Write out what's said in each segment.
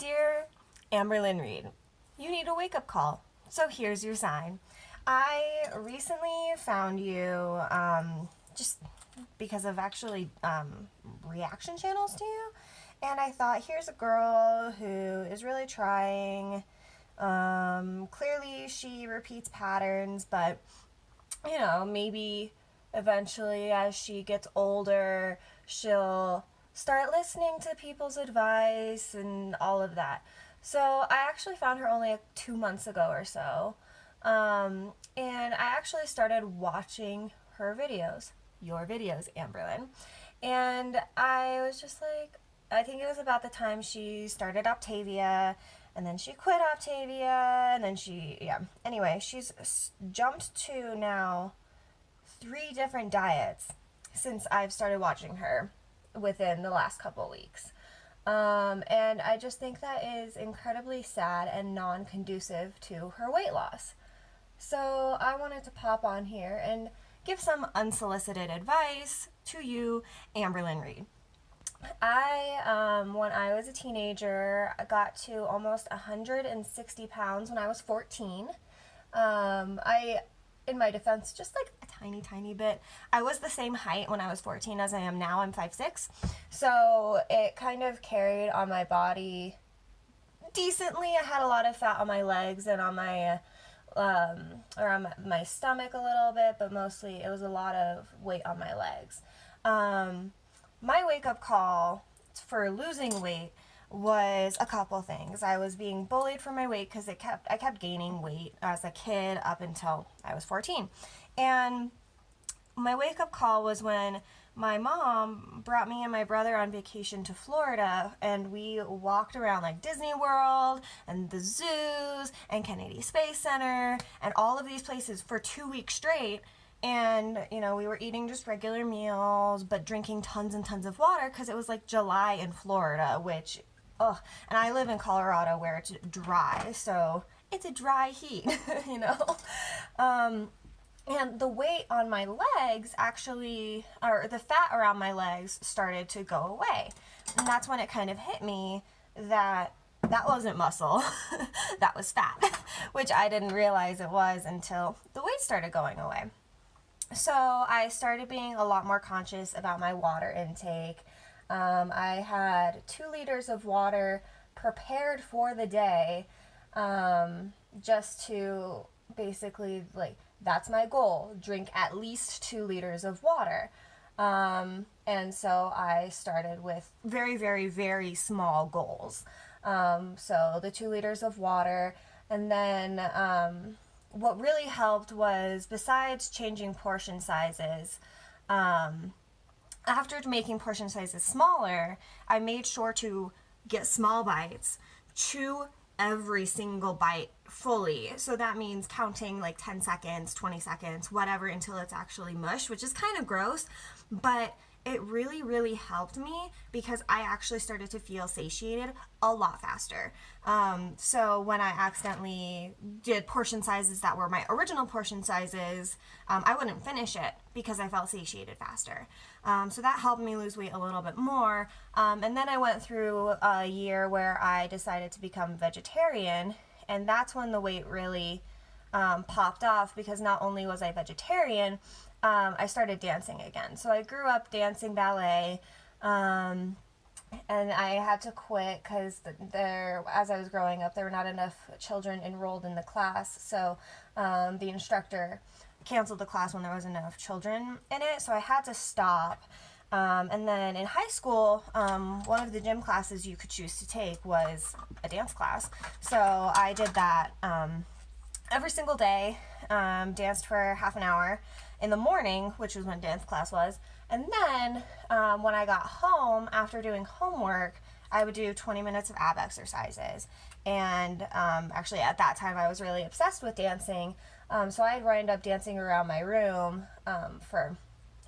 Dear Amberlynn Reid, you need a wake-up call, so here's your sign. I recently found you just because of actually reaction channels to you, and I thought, here's a girl who is really trying. Clearly she repeats patterns, but you know, maybe eventually as she gets older, she'll start listening to people's advice and all of that. So I actually found her only 2 months ago or so. And I actually started watching her videos, your videos, Amberlynn. And I was just like, I think it was about the time she started Optavia, and then she quit Optavia, and then Anyway, she's jumped to now 3 different diets since I've started watching her within the last couple weeks. And I just think that is incredibly sad and non-conducive to her weight loss. So I wanted to pop on here and give some unsolicited advice to you, Amberlynn Reid. When I was a teenager, I got to almost 160 pounds when I was 14. In my defense, just like a tiny bit. I was the same height when I was 14 as I am now. I'm 5'6". So it kind of carried on my body decently. I had a lot of fat on my legs and on my around my stomach a little bit, but mostly it was a lot of weight on my legs. My wake-up call for losing weight was a couple things. I was being bullied for my weight because I kept gaining weight as a kid up until I was 14. And my wake-up call was when my mom brought me and my brother on vacation to Florida, and we walked around like Disney World and the zoos and Kennedy Space Center and all of these places for 2 weeks straight. And, you know, we were eating just regular meals, but drinking tons and tons of water because it was like July in Florida, which, and I live in Colorado where it's dry, so it's a dry heat, you know. And the weight on my legs actually, or the fat around my legs started to go away. And that's when it kind of hit me that wasn't muscle, that was fat, which I didn't realize it was until the weight started going away. So I started being a lot more conscious about my water intake. I had 2 liters of water prepared for the day, just to basically, like, that's my goal, drink at least 2 liters of water. And so I started with very, very, very small goals. So the 2 liters of water, and then what really helped was, besides changing portion sizes, after making portion sizes smaller, I made sure to get small bites, chew every single bite fully. So that means counting like 10 seconds, 20 seconds, whatever, until it's actually mush, which is kind of gross, but it really, really helped me because I actually started to feel satiated a lot faster. So when I accidentally did portion sizes that were my original portion sizes, I wouldn't finish it because I felt satiated faster. So that helped me lose weight a little bit more. And then I went through a year where I decided to become vegetarian, and that's when the weight really popped off, because not only was I vegetarian, I started dancing again. So I grew up dancing ballet, and I had to quit because as I was growing up, there were not enough children enrolled in the class. So the instructor canceled the class when there was enough children in it. So I had to stop. And then in high school, one of the gym classes you could choose to take was a dance class. So I did that every single day, danced for half an hour in the morning, which was when dance class was. And then when I got home after doing homework, I would do 20 minutes of ab exercises. And actually at that time I was really obsessed with dancing. So I'd wind up dancing around my room for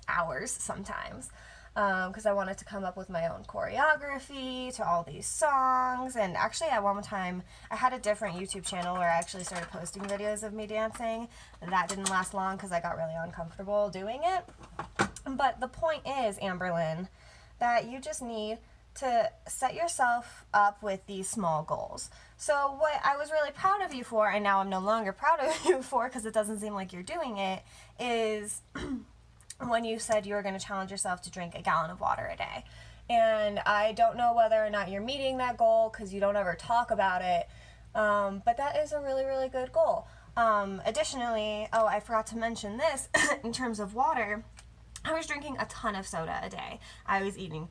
hours sometimes, because I wanted to come up with my own choreography to all these songs. And actually at one time I had a different YouTube channel where I actually started posting videos of me dancing. That didn't last long because I got really uncomfortable doing it. But the point is, Amberlynn, that you just need to set yourself up with these small goals. So what I was really proud of you for, and now I'm no longer proud of you for because it doesn't seem like you're doing it, is when you said you were going to challenge yourself to drink a gallon of water a day. And I don't know whether or not you're meeting that goal because you don't ever talk about it, but that is a really, really good goal. Additionally, I forgot to mention this, in terms of water, I was drinking a ton of soda a day. I was eating,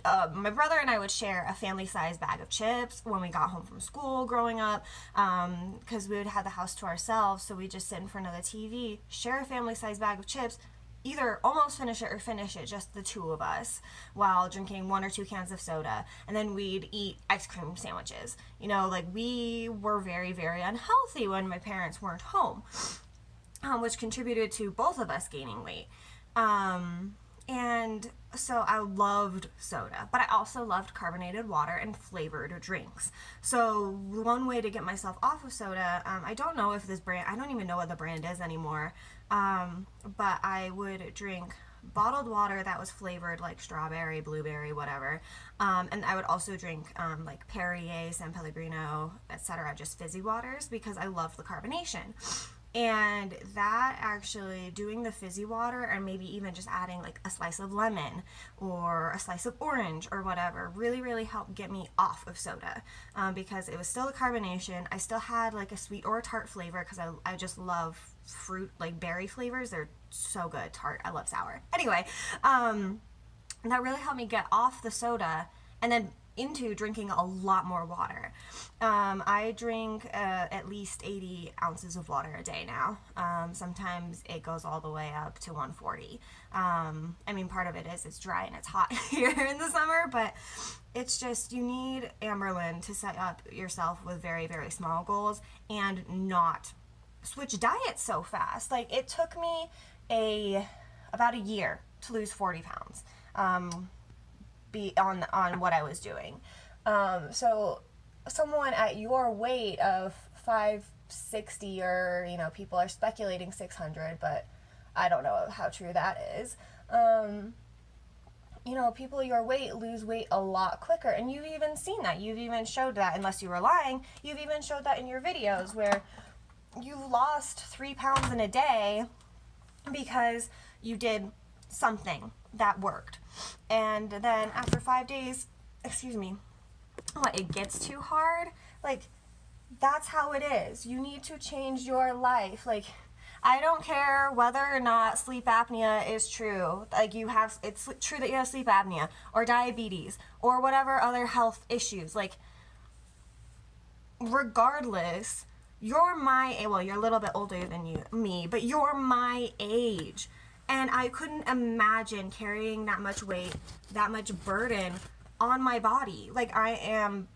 my brother and I would share a family-sized bag of chips when we got home from school growing up, because we would have the house to ourselves, so we'd just sit in front of the TV, share a family-sized bag of chips, either almost finish it or finish it, just the two of us, while drinking 1 or 2 cans of soda, and then we'd eat ice cream sandwiches. You know, like, we were very, very unhealthy when my parents weren't home, which contributed to both of us gaining weight. And so I loved soda, but I also loved carbonated water and flavored drinks. So one way to get myself off of soda, I don't know if this brand, I don't even know what the brand is anymore, but I would drink bottled water that was flavored like strawberry, blueberry, whatever, and I would also drink like Perrier, San Pellegrino, etc., just fizzy waters, because I love the carbonation. And that actually, doing the fizzy water and maybe even just adding like a slice of lemon or a slice of orange or whatever, really, really helped get me off of soda, because it was still the carbonation. I still had like a sweet or a tart flavor because I just love fruit, like berry flavors. They're so good. Tart, I love sour. Anyway, that really helped me get off the soda and then into drinking a lot more water. I drink at least 80 ounces of water a day now. Sometimes it goes all the way up to 140. I mean, part of it is it's dry and it's hot here in the summer, but it's just, you need, Amberlynn, to set up yourself with very, very small goals and not switch diets so fast. Like, it took me about a year to lose 40 pounds. On what I was doing. So someone at your weight of 560, or, you know, people are speculating 600, but I don't know how true that is. You know, people your weight lose weight a lot quicker, and you've even seen that. You've even showed that, unless you were lying, you've even showed that in your videos where you've lost 3 pounds in a day because you did something that worked. And then after 5 days, it gets too hard. Like, that's how it is. You need to change your life. Like, I don't care whether or not sleep apnea is true. Like, it's true that you have sleep apnea or diabetes or whatever other health issues. Like, regardless, you're a little bit older than me, but you're my age. And I couldn't imagine carrying that much weight, that much burden on my body. Like, I am,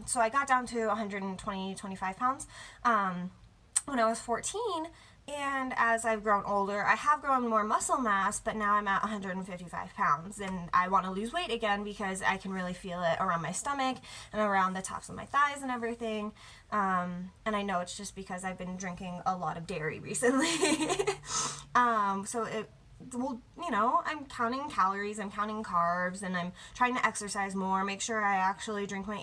so I got down to 120, 25 pounds when I was 14. And as I've grown older, I have grown more muscle mass, but now I'm at 155 pounds. And I want to lose weight again because I can really feel it around my stomach and around the tops of my thighs and everything. And I know it's just because I've been drinking a lot of dairy recently. Well, you know, I'm counting calories, I'm counting carbs, and I'm trying to exercise more, make sure I actually drink my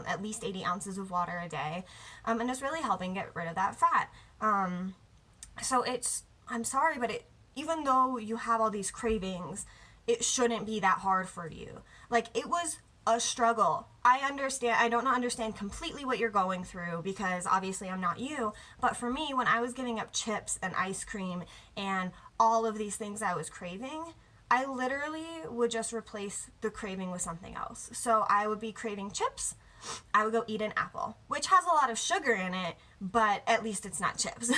at least 80 ounces of water a day, and it's really helping get rid of that fat. So I'm sorry, but even though you have all these cravings, it shouldn't be that hard for you. Like, it was a struggle. I don't understand completely what you're going through, because obviously I'm not you, but for me, when I was giving up chips and ice cream and all of these things I was craving, I literally would just replace the craving with something else. So I would be craving chips, I would go eat an apple, which has a lot of sugar in it, but at least it's not chips.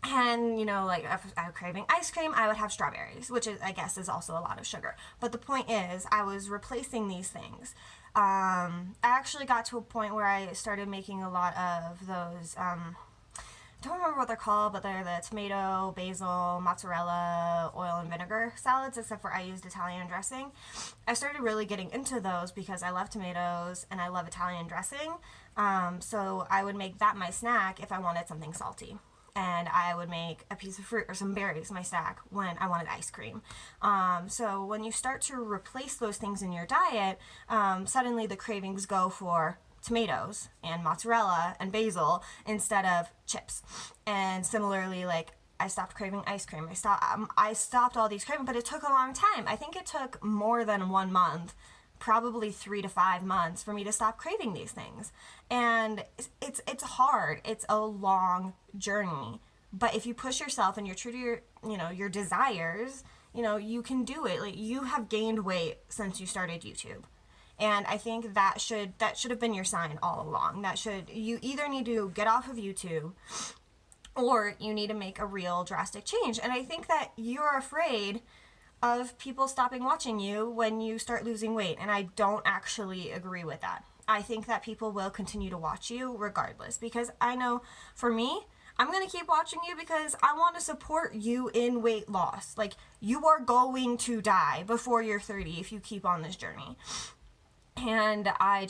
And, you know, like, if I was craving ice cream, I would have strawberries, which I guess is also a lot of sugar. But the point is, I was replacing these things. I actually got to a point where I started making a lot of those, I don't remember what they're called, but they're the tomato, basil, mozzarella, oil, and vinegar salads, except for I used Italian dressing. I started really getting into those because I love tomatoes and I love Italian dressing. So I would make that my snack if I wanted something salty. and I would make a piece of fruit or some berries my snack when I wanted ice cream. So when you start to replace those things in your diet, suddenly the cravings go for tomatoes and mozzarella and basil instead of chips. And similarly, like, I stopped craving ice cream. I stopped all these cravings, but it took a long time. I think it took more than 1 month, probably 3 to 5 months, for me to stop craving these things. And it's hard. It's a long journey. But if you push yourself and you're true to your desires, you can do it. Like, you have gained weight since you started YouTube. And I think that should have been your sign all along. You either need to get off of YouTube, or you need to make a real drastic change. And I think that you're afraid of people stopping watching you when you start losing weight. And I don't actually agree with that. I think that people will continue to watch you regardless, because I know for me, I'm going to keep watching you because I want to support you in weight loss. Like, you are going to die before you're 30 if you keep on this journey. And I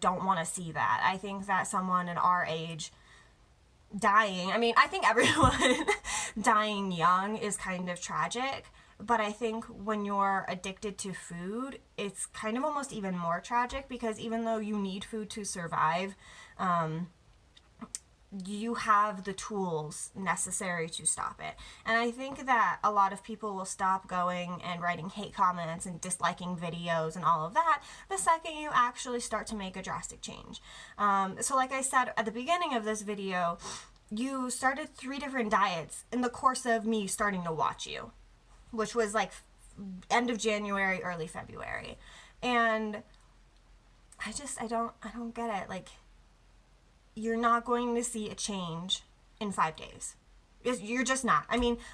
don't want to see that. I think that someone at our age dying, I think everyone dying young is kind of tragic, but I think when you're addicted to food, it's kind of almost even more tragic, because even though you need food to survive, you have the tools necessary to stop it. And I think that a lot of people will stop going and writing hate comments and disliking videos and all of that the second you actually start to make a drastic change. So like I said at the beginning of this video, you started 3 different diets in the course of me starting to watch you, which was like end of January, early February. And I don't get it. Like, you're not going to see a change in 5 days. You're just not.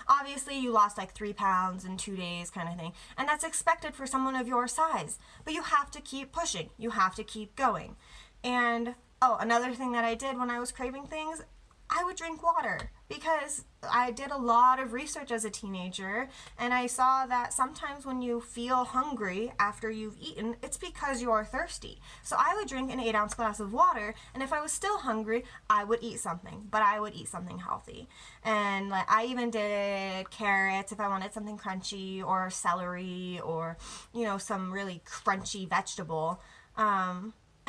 Obviously you lost like 3 pounds in 2 days kind of thing. And that's expected for someone of your size. But you have to keep pushing. You have to keep going. And, another thing that I did when I was craving things, I would drink water, because I did a lot of research as a teenager, and I saw that sometimes when you feel hungry after you've eaten, it's because you're thirsty. So I would drink an 8-ounce glass of water, and if I was still hungry, I would eat something, but I would eat something healthy. And I even did carrots if I wanted something crunchy, or celery, or, some really crunchy vegetable.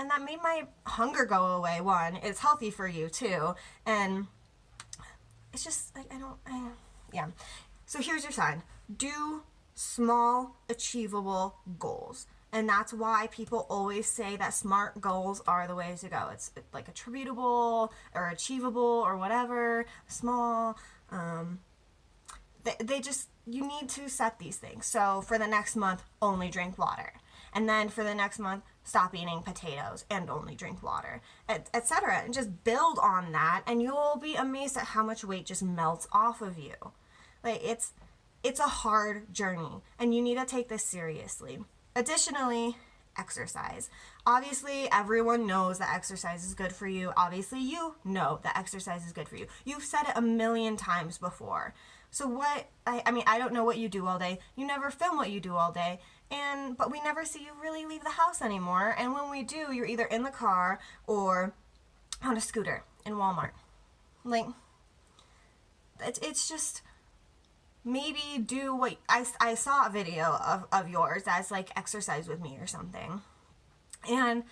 And that made my hunger go away. One, it's healthy for you too. And it's just, like, yeah. So here's your sign. Do small, achievable goals. And that's why people always say that SMART goals are the ways to go. It's like attributable or achievable or whatever, small. You need to set these things. So for the next month, only drink water. And then for the next month, stop eating potatoes and only drink water, etc. And just build on that, and you'll be amazed at how much weight just melts off of you. Like, it's a hard journey, and you need to take this seriously. Additionally, exercise. Obviously, everyone knows that exercise is good for you. Obviously, you know that exercise is good for you. You've said it a million times before. So I don't know what you do all day. You never film what you do all day. But we never see you really leave the house anymore. And when we do, you're either in the car or on a scooter in Walmart. Like, it's just, maybe do what, I saw a video of yours that's like exercise with me or something. And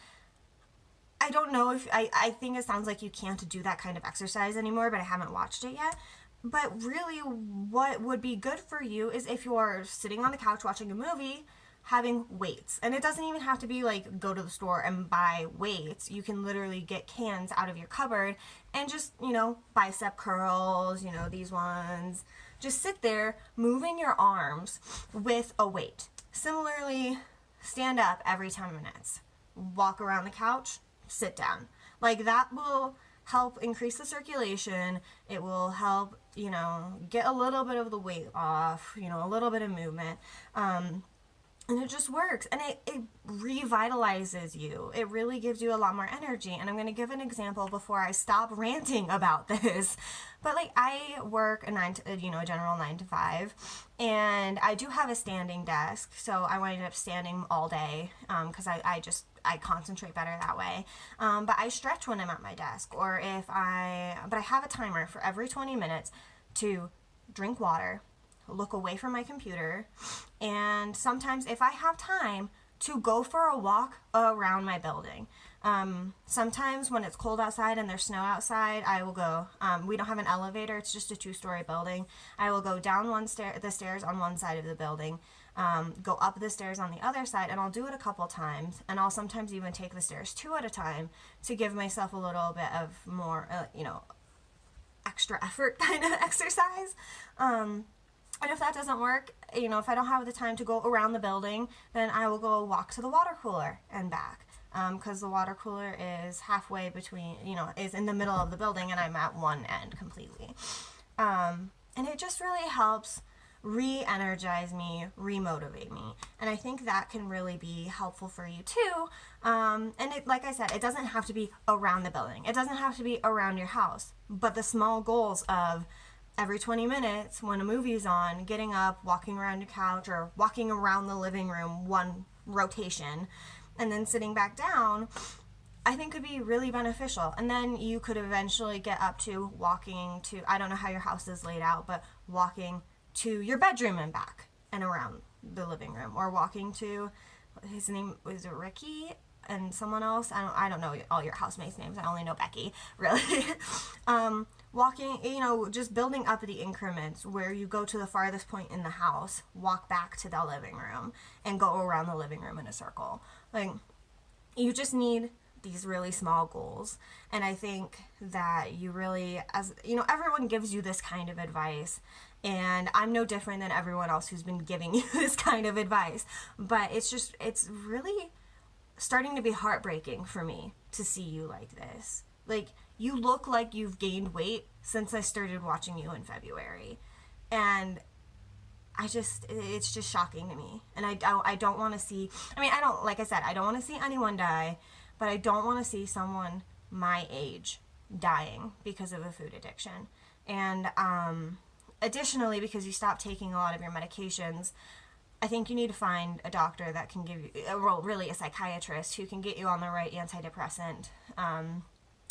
I don't know if, I think it sounds like you can't do that kind of exercise anymore, but I haven't watched it yet. But really, what would be good for you is if you're sitting on the couch watching a movie, having weights. And it doesn't even have to be like go to the store and buy weights. You can literally get cans out of your cupboard and just, bicep curls, these ones. Just sit there moving your arms with a weight. Similarly, stand up every 10 minutes. Walk around the couch, sit down. Like, that will help increase the circulation. It will help, get a little bit of the weight off, a little bit of movement. And it just works. And it revitalizes you. It really gives you a lot more energy. And I'm going to give an example before I stop ranting about this. But I work a general 9 to 5. And I do have a standing desk. So I wind up standing all day because I concentrate better that way. But I stretch when I'm at my desk, but I have a timer for every 20 minutes to drink water, look away from my computer, and sometimes if I have time, to go for a walk around my building. Sometimes when it's cold outside and there's snow outside, I will go, we don't have an elevator, it's just a 2-story building. I will go down the stairs on one side of the building, go up the stairs on the other side, and I'll do it a couple times, and I'll sometimes even take the stairs 2 at a time to give myself a little bit of more, extra effort kind of exercise. And if that doesn't work, if I don't have the time to go around the building, then I will go walk to the water cooler and back. Because the water cooler is halfway between, is in the middle of the building, and I'm at one end completely. And it just really helps re-energize me, re-motivate me. And I think that can really be helpful for you too. And like I said, it doesn't have to be around the building. It doesn't have to be around your house. But the small goals of every 20 minutes when a movie's on, getting up, walking around your couch, or walking around the living room one rotation, and then sitting back down, I think could be really beneficial. And then you could eventually get up to walking to, I don't know how your house is laid out, but walking to your bedroom and back and around the living room, or walking to, his name was Ricky and someone else. I don't know all your housemates' names. I only know Becky, really. Walking, just building up the increments where you go to the farthest point in the house, walk back to the living room, and go around the living room in a circle. Like, you just need these really small goals. And I think that you really, everyone gives you this kind of advice, and I'm no different than everyone else who's been giving you this kind of advice. But it's really starting to be heartbreaking for me to see you like this. Like, you look like you've gained weight since I started watching you in February. And it's just shocking to me. And I don't want to see, like I said, I don't want to see anyone die, but I don't want to see someone my age dying because of a food addiction. And additionally, because you stop taking a lot of your medications, I think you need to find a doctor that can give you, really a psychiatrist who can get you on the right antidepressant.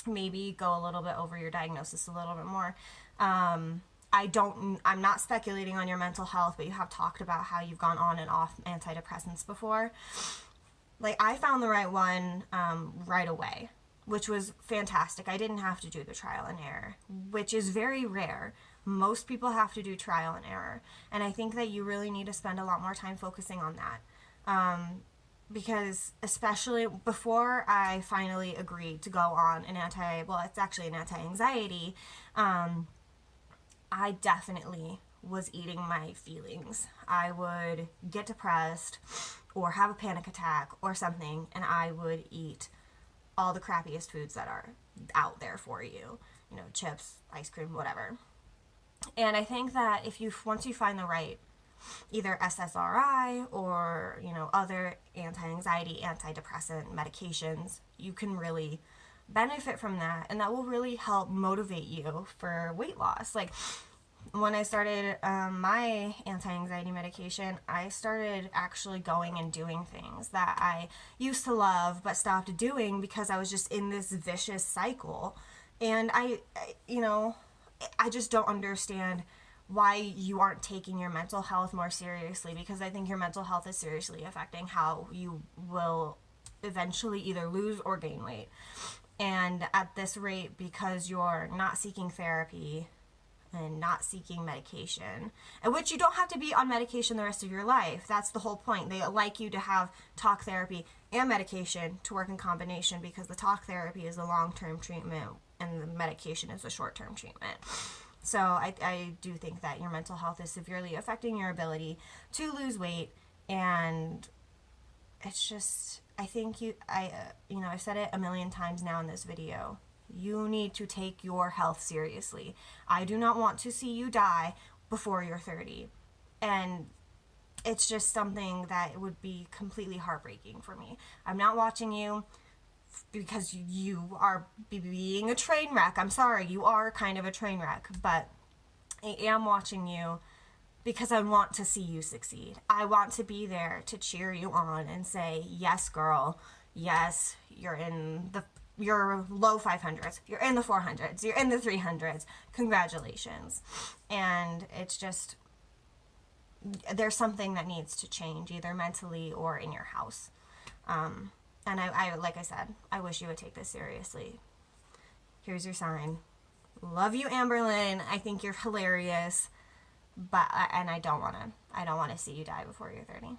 Maybe go a little bit over your diagnosis a little bit more. I'm not speculating on your mental health, but you have talked about how you've gone on and off antidepressants before. Like, I found the right one right away, which was fantastic. I didn't have to do the trial and error, which is very rare. Most people have to do trial and error. And I think that you really need to spend a lot more time focusing on that. Because especially before I finally agreed to go on it's actually an anti-anxiety, I definitely was eating my feelings. I would get depressed or have a panic attack or something, and I would eat all the crappiest foods that are out there for you. Chips, ice cream, whatever. And I think that once you find the right either SSRI or, other anti-anxiety, antidepressant medications, you can really benefit from that, and that will really help motivate you for weight loss. Like, when I started my anti-anxiety medication, I started actually going and doing things that I used to love but stopped doing because I was just in this vicious cycle. And I just don't understand why you aren't taking your mental health more seriously, because I think your mental health is seriously affecting how you will eventually either lose or gain weight. And at this rate, because you're not seeking therapy and not seeking medication, and which you don't have to be on medication the rest of your life. That's the whole point. They like you to have talk therapy and medication to work in combination, because the talk therapy is a long-term treatment and the medication is a short-term treatment. So I do think that your mental health is severely affecting your ability to lose weight, and it's just, I think I've said it a million times now in this video. You need to take your health seriously. I do not want to see you die before you're 30. And it's just something that would be completely heartbreaking for me. I'm not watching you because you are being a train wreck. I'm sorry, you are kind of a train wreck, but I am watching you because I want to see you succeed. I want to be there to cheer you on and say, yes, girl, Yes, you're low 500s, you're in the 400s, you're in the 300s. Congratulations. And it's just, there's something that needs to change, either mentally or in your house. And I, like I said, I wish you would take this seriously. Here's your sign. Love you, Amberlynn. I think you're hilarious. And I don't want to see you die before you're 30.